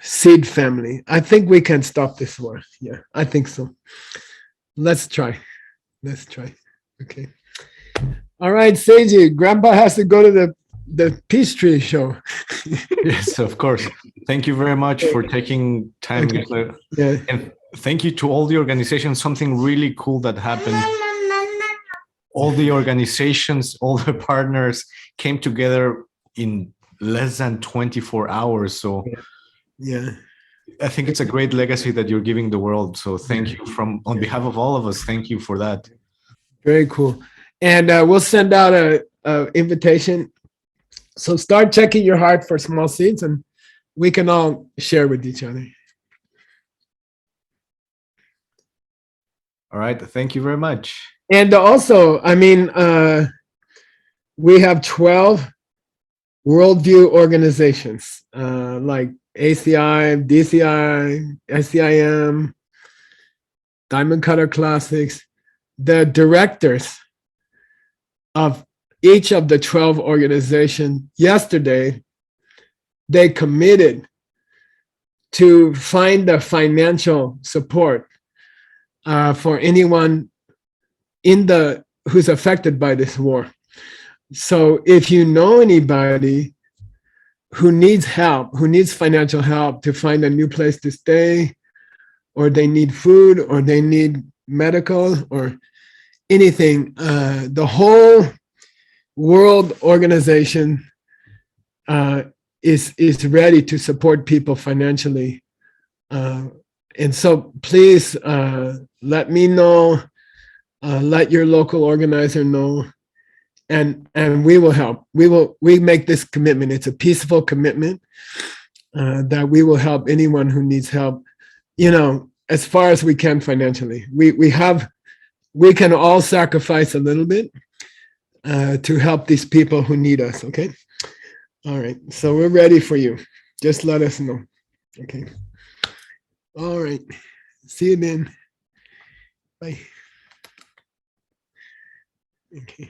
seed family, I think we can stop this war. Yeah, I think so. Let's try. Okay. All right, Seiji, Grandpa has to go to the peace tree show. Yes, of course. Thank you very much for taking time. Okay. Yeah. And thank you to all the organizations. Something really cool that happened. All the organizations, all the partners came together in less than 24 hours. So Yeah. I think it's a great legacy that you're giving the world. So thank you on behalf of all of us. Thank you for that. Very cool. And we'll send out a invitation. So start checking your heart for small seeds, and we can all share with each other. All right. Thank you very much. And also, we have 12 worldview organizations like ACI, DCI, SCIM, Diamond Cutter Classics. The directors of each of the 12 organizations yesterday, they committed to find the financial support for anyone who's affected by this war. So if you know anybody who needs help, who needs financial help to find a new place to stay, or they need food, or they need medical, or anything, the whole world organization is ready to support people financially. And so please let me know, let your local organizer know, and we will help. We make this commitment. It's a peaceful commitment that we will help anyone who needs help, as far as we can financially. We can all sacrifice a little bit to help these people who need us, okay? All right, so we're ready for you. Just let us know, okay? All right, see you then. Bye. Okay.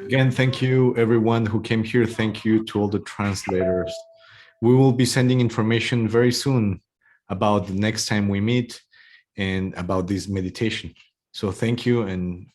Again, thank you everyone who came here. Thank you to all the translators. We will be sending information very soon about the next time we meet and about this meditation. So thank you and